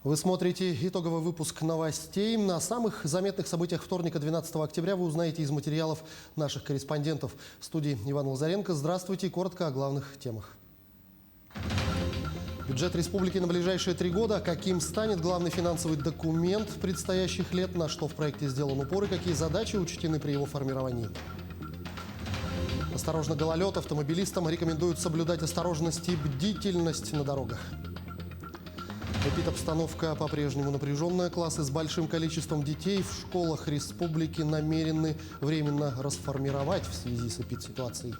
Вы смотрите итоговый выпуск новостей. На самых заметных событиях вторника, 12 октября, вы узнаете из материалов наших корреспондентов. В студии Иван Лазаренко. Здравствуйте. Коротко о главных темах. Бюджет республики на ближайшие 3 года. Каким станет главный финансовый документ предстоящих лет? На что в проекте сделан упор и какие задачи учтены при его формировании? Осторожно, гололед. Автомобилистам рекомендуют соблюдать осторожность и бдительность на дорогах. Эпидобстановка по-прежнему напряженная. Классы с большим количеством детей в школах республики намерены временно расформировать в связи с эпидситуацией.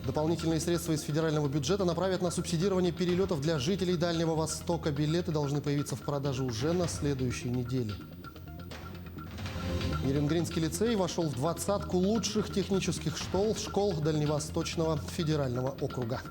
Дополнительные средства из федерального бюджета направят на субсидирование перелетов для жителей Дальнего Востока. Билеты должны появиться в продаже уже на следующей неделе. Нерюнгринский лицей вошел в 20-ку лучших технических школ Дальневосточного федерального округа.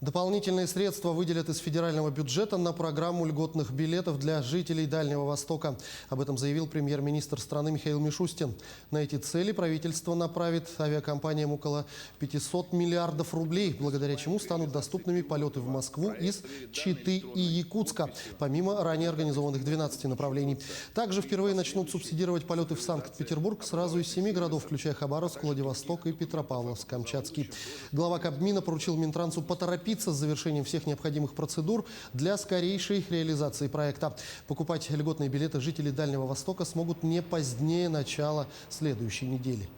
Дополнительные средства выделят из федерального бюджета на программу льготных билетов для жителей Дальнего Востока. Об этом заявил премьер-министр страны Михаил Мишустин. На эти цели правительство направит авиакомпаниям около 500 миллиардов рублей, благодаря чему станут доступными полеты в Москву из Читы и Якутска, помимо ранее организованных 12 направлений. Также впервые начнут субсидировать полеты в Санкт-Петербург сразу из 7 городов, включая Хабаровск, Владивосток и Петропавловск-Камчатский. Глава Кабмина поручил Минтрансу поторопиться с завершением всех необходимых процедур для скорейшей реализации проекта. Покупать льготные билеты жители Дальнего Востока смогут не позднее начала следующей недели.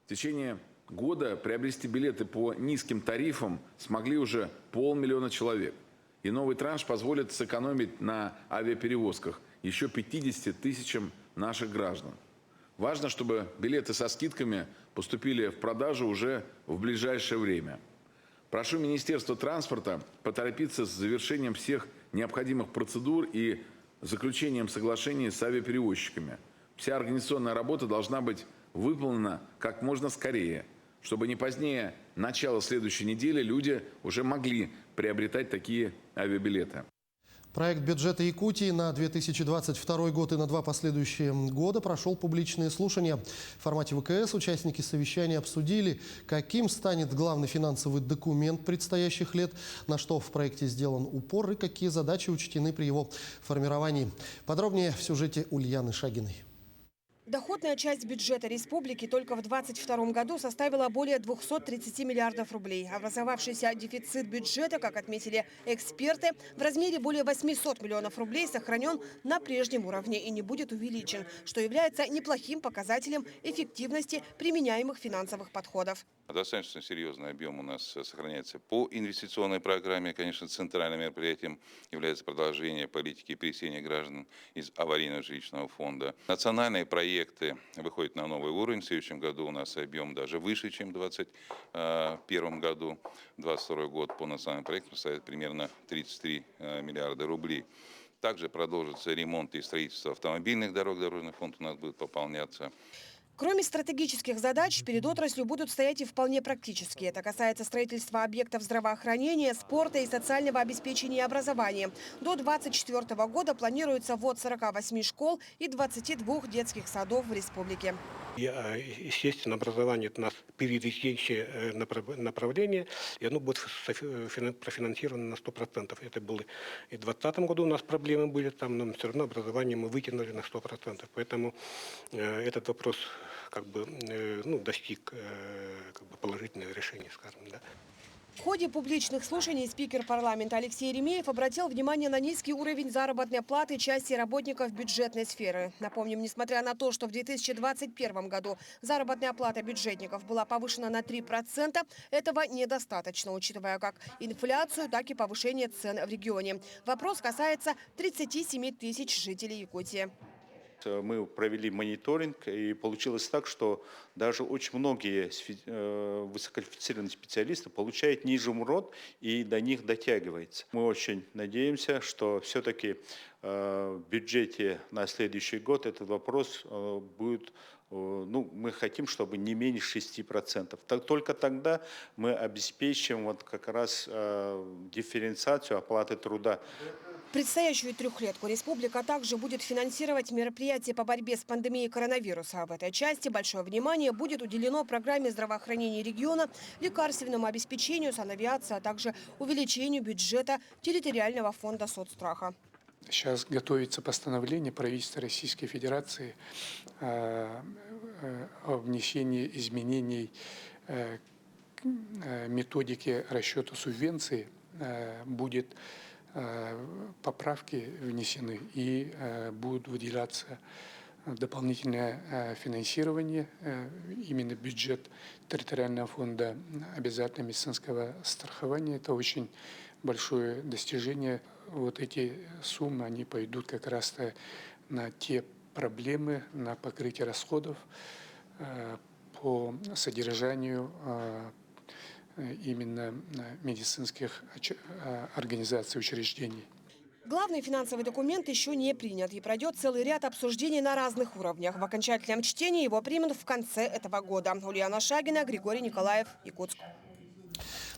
В течение года приобрести билеты по низким тарифам смогли уже 500 000 человек. И новый транш позволит сэкономить на авиаперевозках еще 50 000 наших граждан. Важно, чтобы билеты со скидками поступили в продажу уже в ближайшее время. Прошу Министерство транспорта поторопиться с завершением всех необходимых процедур и заключением соглашений с авиаперевозчиками. Вся организационная работа должна быть выполнена как можно скорее, чтобы не позднее начала следующей недели люди уже могли приобретать такие авиабилеты. Проект бюджета Якутии на 2022 год и на 2 последующие года прошел публичные слушания. В формате ВКС участники совещания обсудили, каким станет главный финансовый документ предстоящих лет, на что в проекте сделан упор и какие задачи учтены при его формировании. Подробнее в сюжете Ульяны Шагиной. Доходная часть бюджета республики только в 2022 году составила более 230 миллиардов рублей. Образовавшийся дефицит бюджета, как отметили эксперты, в размере более 800 миллионов рублей сохранен на прежнем уровне и не будет увеличен, что является неплохим показателем эффективности применяемых финансовых подходов. Достаточно серьезный объем у нас сохраняется по инвестиционной программе. Конечно, центральным мероприятием является продолжение политики переселения граждан из аварийного жилищного фонда. Национальные проекты выходят на новый уровень. В следующем году у нас объем даже выше, чем в 2021 году. 2022 год по национальным проектам составит примерно 33 миллиарда рублей. Также продолжится ремонт и строительство автомобильных дорог. Дорожный фонд у нас будет пополняться. Кроме стратегических задач, перед отраслью будут стоять и вполне практические. Это касается строительства объектов здравоохранения, спорта и социального обеспечения и образования. До 2024 года планируется ввод 48 школ и 22 детских садов в республике. Естественно, образование – это у нас приоритетное направление, и оно будет профинансировано на 100%. Это было и в 2020 году у нас проблемы были, там, но все равно образование мы вытянули на 100%. Поэтому этот вопрос достиг положительного решения, скажем, да. В ходе публичных слушаний спикер парламента Алексей Еремеев обратил внимание на низкий уровень заработной платы части работников бюджетной сферы. Напомним, несмотря на то, что в 2021 году заработная плата бюджетников была повышена на 3%, этого недостаточно, учитывая как инфляцию, так и повышение цен в регионе. Вопрос касается 37 тысяч жителей Якутии. Мы провели мониторинг, и получилось так, что даже очень многие высококвалифицированные специалисты получают ниже МРОТ и до них дотягивается. Мы очень надеемся, что все-таки в бюджете на следующий год этот вопрос будет, мы хотим, чтобы не менее 6%. Только тогда мы обеспечим как раз дифференциацию оплаты труда. Предстоящую трехлетку республика также будет финансировать мероприятия по борьбе с пандемией коронавируса. В этой части большое внимание будет уделено программе здравоохранения региона, лекарственному обеспечению, санавиации, а также увеличению бюджета территориального фонда соцстраха. Сейчас готовится постановление правительства Российской Федерации о внесении изменений методики расчета субвенции. Будет поправки внесены и будут выделяться дополнительное финансирование, именно бюджет территориального фонда обязательного медицинского страхования. Это очень большое достижение. Вот эти суммы, они пойдут как раз на те проблемы, на покрытие расходов по содержанию именно медицинских организаций, учреждений. Главный финансовый документ еще не принят и пройдет целый ряд обсуждений на разных уровнях. В окончательном чтении его примут в конце этого года. Ульяна Шагина, Григорий Николаев, Якутск.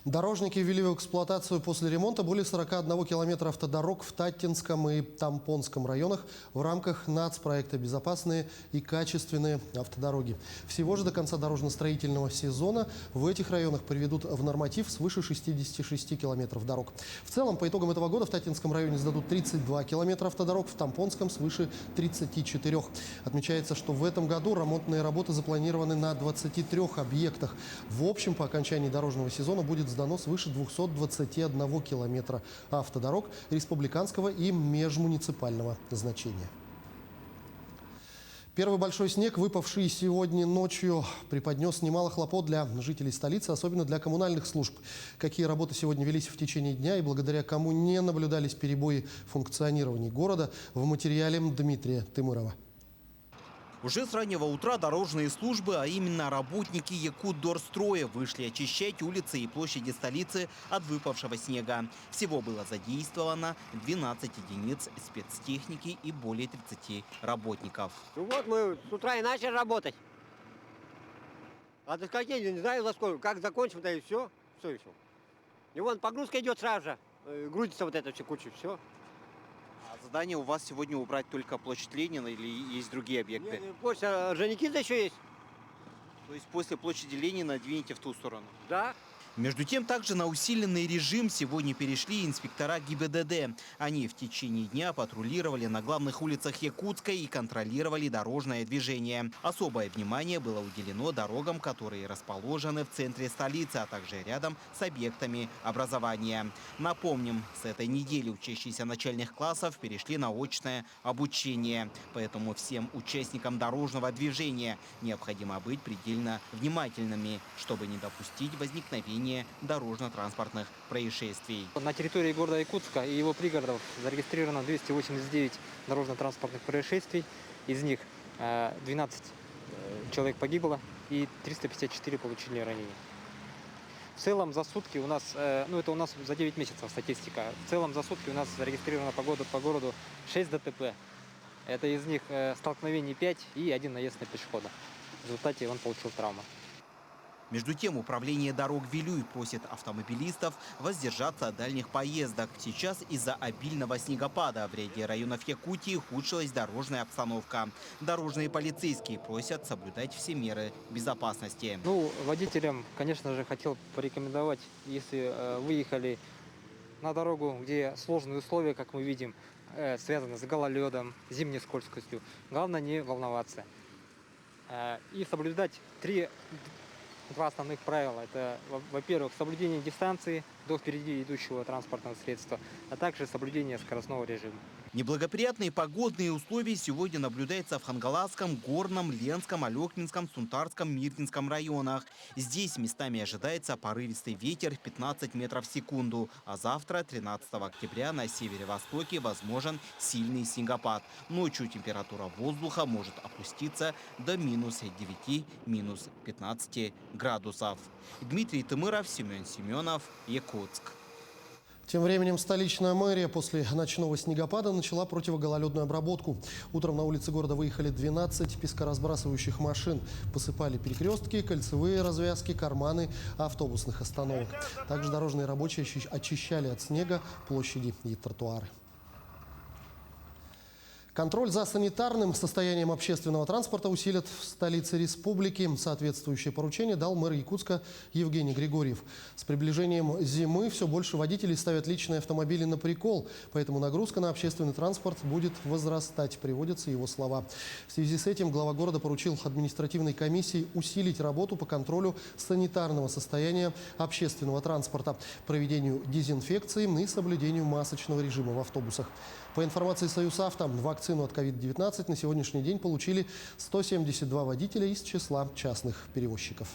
Дорожники ввели в эксплуатацию после ремонта более 41 километра автодорог в Таттинском и Тампонском районах в рамках нацпроекта «Безопасные и качественные автодороги». Всего же до конца дорожно-строительного сезона в этих районах приведут в норматив свыше 66 километров дорог. В целом, по итогам этого года в Таттинском районе сдадут 32 километра автодорог, в Тампонском свыше 34. Отмечается, что в этом году ремонтные работы запланированы на 23 объектах. В общем, по окончании дорожного сезона будет сдано свыше 221 километра автодорог республиканского и межмуниципального значения. Первый большой снег, выпавший сегодня ночью, преподнес немало хлопот для жителей столицы, особенно для коммунальных служб. Какие работы сегодня велись в течение дня и благодаря кому не наблюдались перебои в функционировании города, в материале Дмитрия Тымырова. Уже с раннего утра дорожные службы, а именно работники Якутдорстроя, вышли очищать улицы и площади столицы от выпавшего снега. Всего было задействовано 12 единиц спецтехники и более 30 работников. Ну вот мы с утра и начали работать. А до скольки, не знаю за сколько, как закончим, да и все. Что еще? И вон погрузка идет сразу же, грузится вот это все куча, все. А задание у вас сегодня убрать только площадь Ленина или есть другие объекты? Площадь Орджоникидзе еще есть. То есть после площади Ленина двинете в ту сторону? Да. Между тем, также на усиленный режим сегодня перешли инспектора ГИБДД. Они в течение дня патрулировали на главных улицах Якутска и контролировали дорожное движение. Особое внимание было уделено дорогам, которые расположены в центре столицы, а также рядом с объектами образования. Напомним, с этой недели учащиеся начальных классов перешли на очное обучение. Поэтому всем участникам дорожного движения необходимо быть предельно внимательными, чтобы не допустить возникновения дорожно-транспортных происшествий. На территории города Якутска и его пригородов зарегистрировано 289 дорожно-транспортных происшествий. Из них 12 человек погибло и 354 получили ранения. В целом за сутки у нас, это у нас за 9 месяцев статистика, в целом за сутки у нас зарегистрировано по городу 6 ДТП. Это из них столкновений 5 и 1 наезд на пешехода. В результате он получил травму. Между тем, управление дорог Вилюй просит автомобилистов воздержаться от дальних поездок. Сейчас из-за обильного снегопада в ряде районов Якутии ухудшилась дорожная обстановка. Дорожные полицейские просят соблюдать все меры безопасности. Водителям, конечно же, хотел порекомендовать, если выехали на дорогу, где сложные условия, как мы видим, связаны с гололедом, зимней скользкостью, главное не волноваться. И соблюдать два основных правила. Это, во-первых, соблюдение дистанции до впереди идущего транспортного средства, а также соблюдение скоростного режима. Неблагоприятные погодные условия сегодня наблюдаются в Хангаласском, Горном, Ленском, Алекминском, Сунтарском, Мирнинском районах. Здесь местами ожидается порывистый ветер 15 метров в секунду. А завтра, 13 октября, на северо-востоке возможен сильный снегопад. Ночью температура воздуха может опуститься до минус 9, минус 15 градусов. Дмитрий Тымыров, Семен Семенов, Якутск. Тем временем столичная мэрия после ночного снегопада начала противогололедную обработку. Утром на улице города выехали 12 пескоразбрасывающих машин. Посыпали перекрестки, кольцевые развязки, карманы автобусных остановок. Также дорожные рабочие очищали от снега площади и тротуары. Контроль за санитарным состоянием общественного транспорта усилят в столице республики. Соответствующее поручение дал мэр Якутска Евгений Григорьев. С приближением зимы все больше водителей ставят личные автомобили на прикол, поэтому нагрузка на общественный транспорт будет возрастать, приводятся его слова. В связи с этим глава города поручил административной комиссии усилить работу по контролю санитарного состояния общественного транспорта, проведению дезинфекции и соблюдению масочного режима в автобусах. По информации «Союзавто», вакцину от COVID-19 на сегодняшний день получили 172 водителя из числа частных перевозчиков.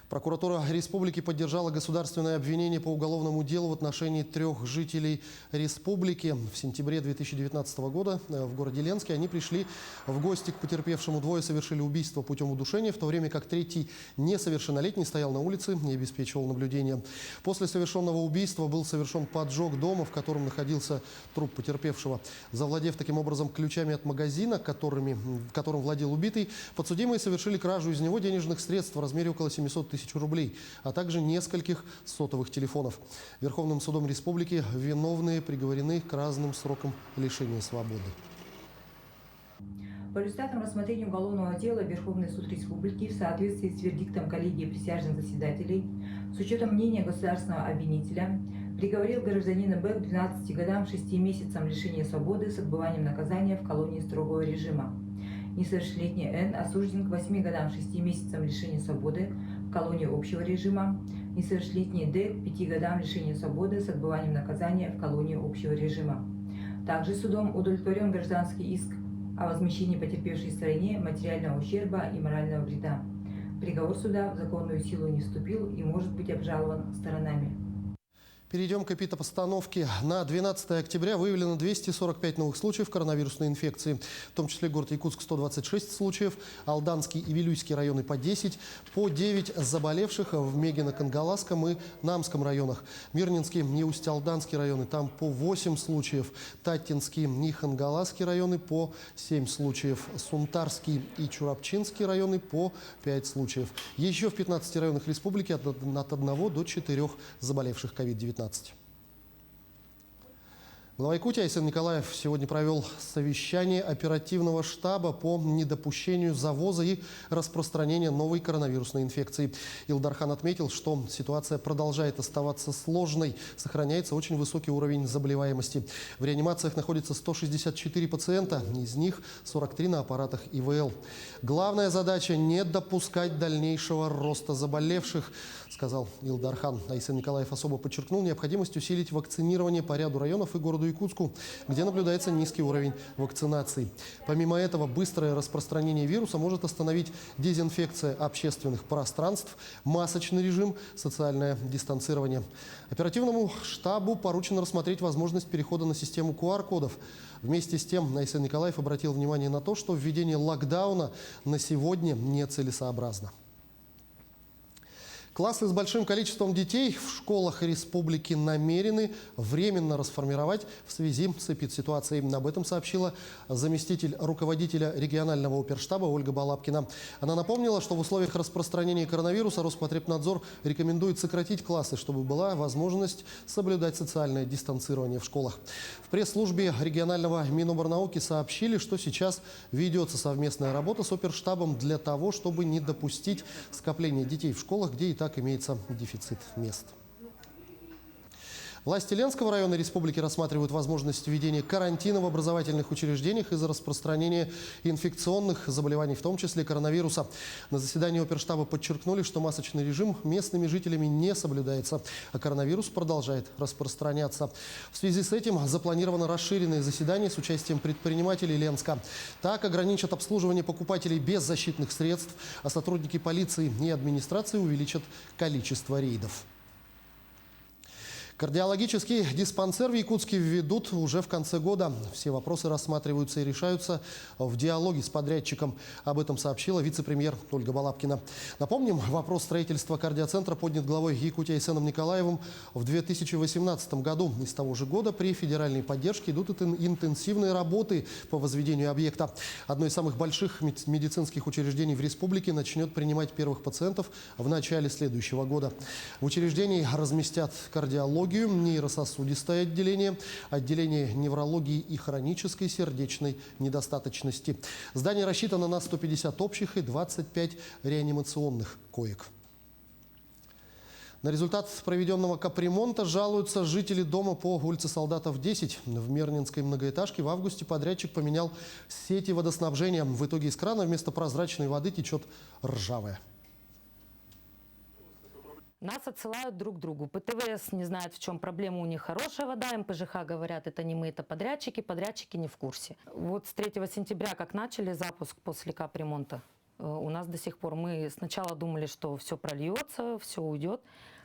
Прокуратура республики поддержала государственное обвинение по уголовному делу в отношении 3 жителей республики. В сентябре 2019 года в городе Ленске они пришли в гости к потерпевшему. Двое совершили убийство путем удушения, в то время как третий несовершеннолетний стоял на улице и обеспечивал наблюдение. После совершенного убийства был совершен поджог дома, в котором находился труп потерпевшего. Завладев таким образом ключами от магазина, которым владел убитый, подсудимые совершили кражу из него денежных средств в размере около 700 тысяч рублей, а также нескольких сотовых телефонов. Верховным судом республики виновные приговорены к разным срокам лишения свободы. По результатам рассмотрения уголовного дела Верховный суд республики в соответствии с вердиктом коллегии присяжных заседателей, с учетом мнения государственного обвинителя, приговорил гражданина Б к 12 годам 6 месяцам лишения свободы с отбыванием наказания в колонии строгого режима. Несовершеннолетний Н осужден к 8 годам 6 месяцам лишения свободы в колонии общего режима. Несовершеннолетний Д к 5 годам лишения свободы с отбыванием наказания в колонии общего режима. Также судом удовлетворен гражданский иск о возмещении потерпевшей стороне материального ущерба и морального вреда. Приговор суда в законную силу не вступил и может быть обжалован сторонами. Перейдем к эпидпостановке. На 12 октября выявлено 245 новых случаев коронавирусной инфекции. В том числе город Якутск 126 случаев, Алданский и Вилюйский районы по 10, по 9 заболевших в Мегино-Кангаласском и Намском районах. Мирнинский и Усть-Алданский районы, там по 8 случаев, Татинский и Хангаласский районы по 7 случаев, Сунтарский и Чурапчинский районы по 5 случаев. Еще в 15 районах республики от 1 до 4 заболевших COVID-19. Глава Якутии Айсен Николаев сегодня провел совещание оперативного штаба по недопущению завоза и распространения новой коронавирусной инфекции. Илдархан отметил, что ситуация продолжает оставаться сложной, сохраняется очень высокий уровень заболеваемости. В реанимациях находится 164 пациента, из них 43 на аппаратах ИВЛ. Главная задача – не допускать дальнейшего роста заболевших, сказал Илдархан. Айсен Николаев особо подчеркнул необходимость усилить вакцинирование по ряду районов и городу Якутску, где наблюдается низкий уровень вакцинации. Помимо этого, быстрое распространение вируса может остановить дезинфекция общественных пространств, масочный режим, социальное дистанцирование. Оперативному штабу поручено рассмотреть возможность перехода на систему QR-кодов. Вместе с тем, Айсен Николаев обратил внимание на то, что введение локдауна на сегодня нецелесообразно. Классы с большим количеством детей в школах республики намерены временно расформировать в связи с эпидситуацией. Об этом сообщила заместитель руководителя регионального оперштаба Ольга Балабкина. Она напомнила, что в условиях распространения коронавируса Роспотребнадзор рекомендует сократить классы, чтобы была возможность соблюдать социальное дистанцирование в школах. В пресс-службе регионального Миноборнауки сообщили, что сейчас ведется совместная работа с оперштабом для того, чтобы не допустить скопления детей в школах, где и так имеется дефицит мест. Власти Ленского района республики рассматривают возможность введения карантина в образовательных учреждениях из-за распространения инфекционных заболеваний, в том числе коронавируса. На заседании оперштаба подчеркнули, что масочный режим местными жителями не соблюдается, а коронавирус продолжает распространяться. В связи с этим запланировано расширенное заседание с участием предпринимателей Ленска. Так ограничат обслуживание покупателей без защитных средств, а сотрудники полиции и администрации увеличат количество рейдов. Кардиологический диспансер в Якутске введут уже в конце года. Все вопросы рассматриваются и решаются в диалоге с подрядчиком. Об этом сообщила вице-премьер Ольга Балабкина. Напомним, вопрос строительства кардиоцентра поднят главой Якутии Айсеном Николаевым в 2018 году. Из того же года при федеральной поддержке идут интенсивные работы по возведению объекта. Одно из самых больших медицинских учреждений в республике начнет принимать первых пациентов в начале следующего года. В учреждении разместят кардиологию, кардиологию, нейрососудистое отделение, отделение неврологии и хронической сердечной недостаточности. Здание рассчитано на 150 общих и 25 реанимационных коек. На результат проведенного капремонта жалуются жители дома по улице Солдатов, 10. В Мернинской многоэтажке в августе подрядчик поменял сети водоснабжения. В итоге из крана вместо прозрачной воды течет ржавая. Нас отсылают друг к другу. ПТВС не знает, в чем проблема, у них хорошая вода. МПЖХ говорят, это не мы, это подрядчики. Подрядчики не в курсе. Вот с 3 сентября, как начали запуск после капремонта, у нас до сих пор, мы сначала думали, что все прольется, все уйдет,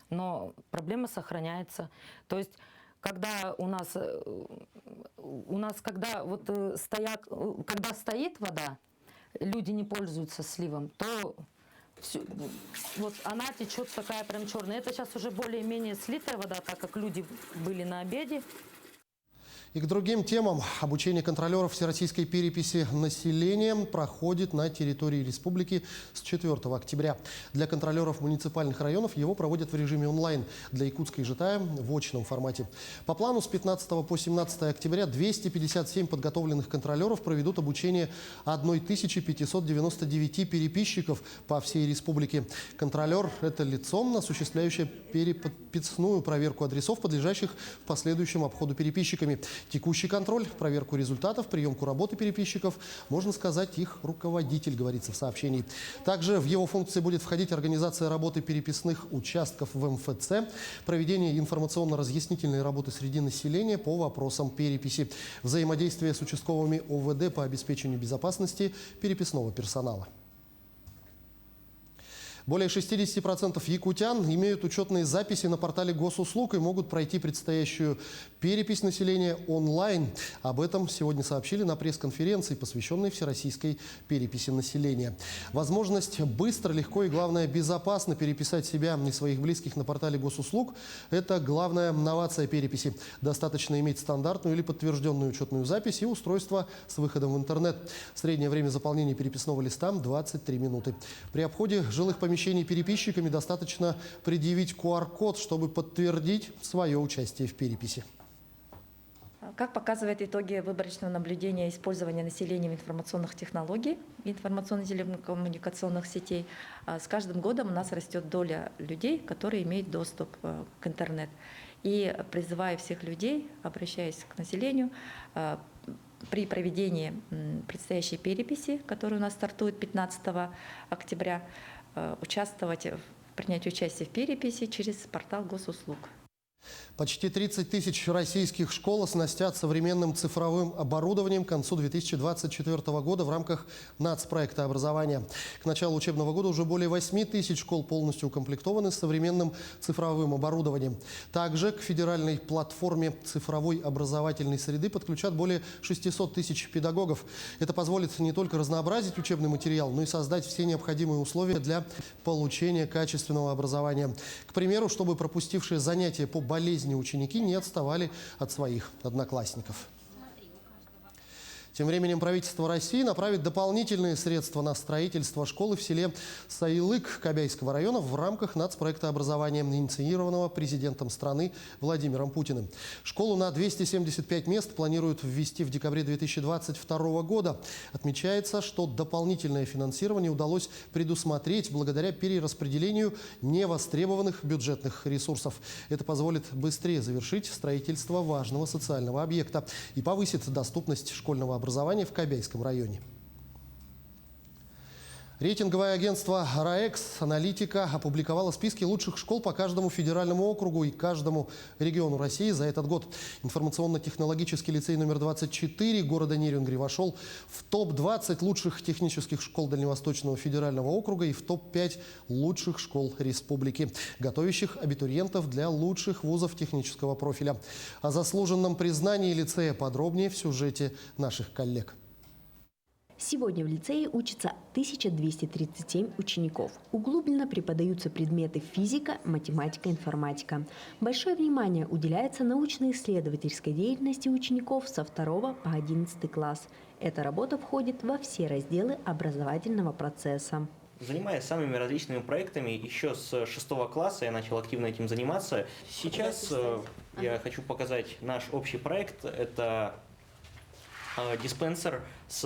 но проблема сохраняется. То есть, когда когда стоит вода, люди не пользуются сливом, то вот она течет такая прям черная. Это сейчас уже более-менее слитая вода, так как люди были на обеде. И к другим темам. Обучение контролеров всероссийской переписи населения проходит на территории республики с 4 октября. Для контролеров муниципальных районов его проводят в режиме онлайн. Для Якутска и Житая в очном формате. По плану с 15 по 17 октября 257 подготовленных контролеров проведут обучение 1599 переписчиков по всей республике. Контролер – это лицо, осуществляющее переподписную проверку адресов, подлежащих последующему обходу переписчиками. Текущий контроль, проверку результатов, приемку работы переписчиков, можно сказать, их руководитель, говорится в сообщении. Также в его функции будет входить организация работы переписных участков в МФЦ, проведение информационно-разъяснительной работы среди населения по вопросам переписи, взаимодействие с участковыми ОВД по обеспечению безопасности переписного персонала. Более 60% якутян имеют учетные записи на портале госуслуг и могут пройти предстоящую перепись населения онлайн. Об этом сегодня сообщили на пресс-конференции, посвященной всероссийской переписи населения. Возможность быстро, легко и, главное, безопасно переписать себя и своих близких на портале госуслуг – это главная новация переписи. Достаточно иметь стандартную или подтвержденную учетную запись и устройство с выходом в интернет. Среднее время заполнения переписного листа – 23 минуты. При обходе жилых помещений переписчиками достаточно предъявить QR-код, чтобы подтвердить свое участие в переписи. Как показывают итоги выборочного наблюдения использования населением информационных технологий, информационно-телекоммуникационных сетей, с каждым годом у нас растет доля людей, которые имеют доступ к интернету. И призываю всех людей, обращаясь к населению, при проведении предстоящей переписи, которая у нас стартует 15 октября, принять участие в переписи через портал госуслуг. Почти 30 тысяч российских школ оснастят современным цифровым оборудованием к концу 2024 года в рамках нацпроекта образования. К началу учебного года уже более 8 тысяч школ полностью укомплектованы современным цифровым оборудованием. Также к федеральной платформе цифровой образовательной среды подключат более 600 тысяч педагогов. Это позволит не только разнообразить учебный материал, но и создать все необходимые условия для получения качественного образования. К примеру, чтобы пропустившие занятия по болезни ученики не отставали от своих одноклассников. Тем временем правительство России направит дополнительные средства на строительство школы в селе Саилык Кобяйского района в рамках нацпроекта образования, инициированного президентом страны Владимиром Путиным. Школу на 275 мест планируют ввести в декабре 2022 года. Отмечается, что дополнительное финансирование удалось предусмотреть благодаря перераспределению невостребованных бюджетных ресурсов. Это позволит быстрее завершить строительство важного социального объекта и повысит доступность школьного образования в Кобяйском районе. Рейтинговое агентство «РАЭКС» «Аналитика» опубликовало списки лучших школ по каждому федеральному округу и каждому региону России за этот год. Информационно-технологический лицей номер 24 города Нерюнгри вошел в топ-20 лучших технических школ Дальневосточного федерального округа и в топ-5 лучших школ республики, готовящих абитуриентов для лучших вузов технического профиля. О заслуженном признании лицея подробнее в сюжете наших коллег. Сегодня в лицее учатся 1237 учеников. Углубленно преподаются предметы физика, математика, информатика. Большое внимание уделяется научно-исследовательской деятельности учеников со 2 по 11 класс. Эта работа входит во все разделы образовательного процесса. Занимаюсь самыми различными проектами. Еще с 6 класса я начал активно этим заниматься. Сейчас я хочу показать наш общий проект. Это диспенсер с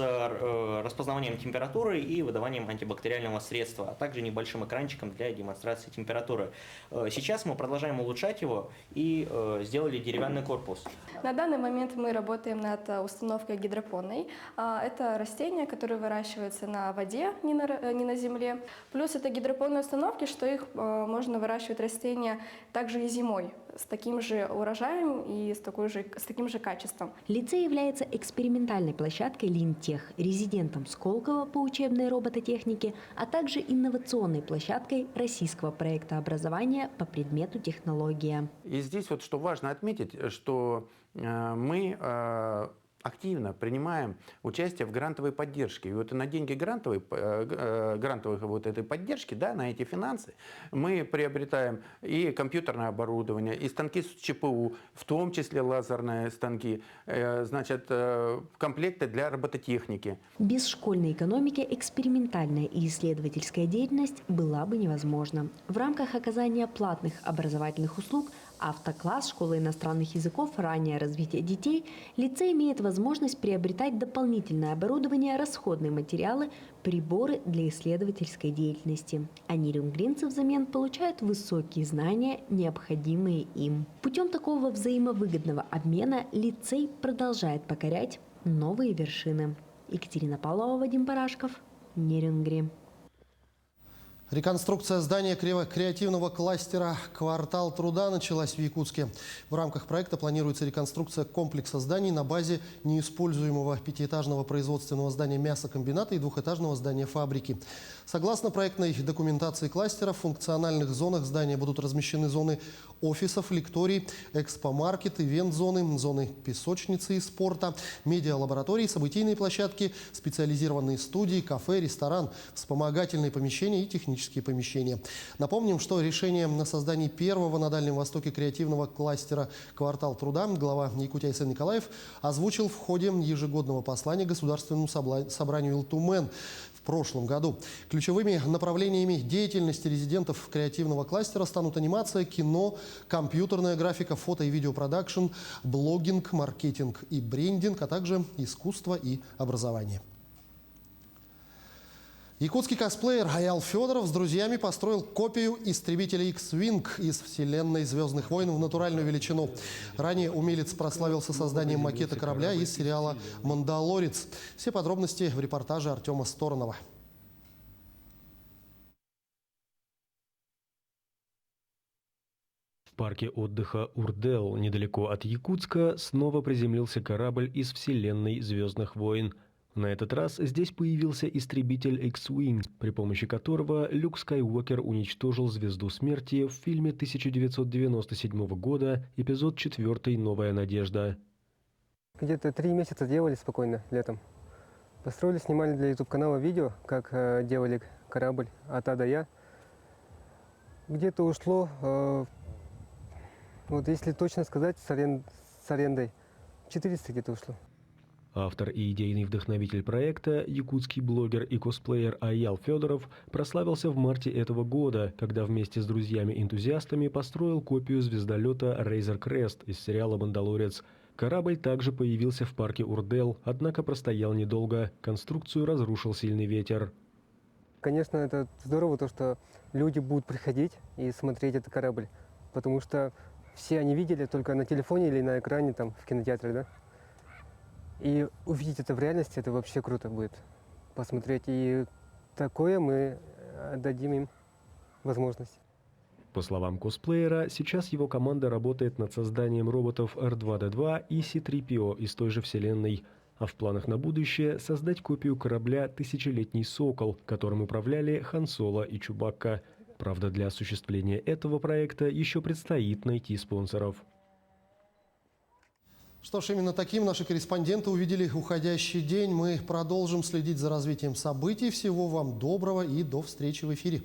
распознаванием температуры и выдаванием антибактериального средства, а также небольшим экранчиком для демонстрации температуры. Сейчас мы продолжаем улучшать его и сделали деревянный корпус. На данный момент мы работаем над установкой гидропонной. Это растения, которые выращиваются на воде, не на земле. Плюс это гидропонные установки, что их можно выращивать растения также и зимой, с таким же урожаем и с таким же качеством. Лицей является экспериментальной площадкой Линтех, резидентом Сколково по учебной робототехнике, а также инновационной площадкой российского проекта образования по предмету технология. И здесь вот что важно отметить, что мы активно принимаем участие в грантовой поддержке. И вот на деньги грантовой вот этой поддержки, да, на эти финансы, мы приобретаем и компьютерное оборудование, и станки с ЧПУ, в том числе лазерные станки, значит, комплекты для робототехники. Без школьной экономики экспериментальная и исследовательская деятельность была бы невозможна. В рамках оказания платных образовательных услуг «Автокласс» школы иностранных языков «Раннее развитие детей» лицей имеет возможность приобретать дополнительное оборудование, расходные материалы, приборы для исследовательской деятельности. А нерюнгринцы взамен получают высокие знания, необходимые им. Путем такого взаимовыгодного обмена лицей продолжает покорять новые вершины. Екатерина Павлова, Вадим Парашков, Нерюнгри. Реконструкция здания креативного кластера «Квартал труда» началась в Якутске. В рамках проекта планируется реконструкция комплекса зданий на базе неиспользуемого пятиэтажного производственного здания мясокомбината и двухэтажного здания фабрики. Согласно проектной документации кластера, в функциональных зонах здания будут размещены зоны офисов, лекторий, экспомаркет, ивент-зоны, зоны песочницы и спорта, медиалаборатории, событийные площадки, специализированные студии, кафе, ресторан, вспомогательные помещения и технические помещения. Напомним, что решение на создание первого на Дальнем Востоке креативного кластера «Квартал труда» глава Якутии Айсен Николаев озвучил в ходе ежегодного послания Государственному собранию ЛТУМЭН в прошлом году. Ключевыми направлениями деятельности резидентов креативного кластера станут анимация, кино, компьютерная графика, фото- и видеопродакшн, блогинг, маркетинг и брендинг, а также искусство и образование. Якутский косплеер Аял Федоров с друзьями построил копию истребителя X-Wing из вселенной «Звездных войн» в натуральную величину. Ранее умелец прославился созданием макета корабля из сериала «Мандалорец». Все подробности в репортаже Артема Сторонова. В парке отдыха Урдел, недалеко от Якутска, снова приземлился корабль из вселенной «Звездных войн». На этот раз здесь появился истребитель X-Wing, при помощи которого Люк Скайуокер уничтожил Звезду Смерти в фильме 1997 года, эпизод 4 «Новая надежда». Где-то 3 месяца делали спокойно летом. Построили, снимали для YouTube-канала видео, как делали корабль от А до Я. Где-то ушло, вот если точно сказать, с арендой, 400 где-то ушло. Автор и идейный вдохновитель проекта, якутский блогер и косплеер Аял Федоров, прославился в марте этого года, когда вместе с друзьями-энтузиастами построил копию звездолета Razor Crest из сериала «Мандалорец». Корабль также появился в парке Урдел, однако простоял недолго. Конструкцию разрушил сильный ветер. Конечно, это здорово, то, что люди будут приходить и смотреть этот корабль, потому что все они видели только на телефоне или на экране там в кинотеатре, да? И увидеть это в реальности, это вообще круто будет посмотреть. И такое мы дадим им возможность. По словам косплеера, сейчас его команда работает над созданием роботов R2-D2 и C-3PO из той же вселенной. А в планах на будущее создать копию корабля «Тысячелетний сокол», которым управляли Хан Соло и Чубакка. Правда, для осуществления этого проекта еще предстоит найти спонсоров. Что ж, именно таким наши корреспонденты увидели уходящий день. Мы продолжим следить за развитием событий. Всего вам доброго и до встречи в эфире.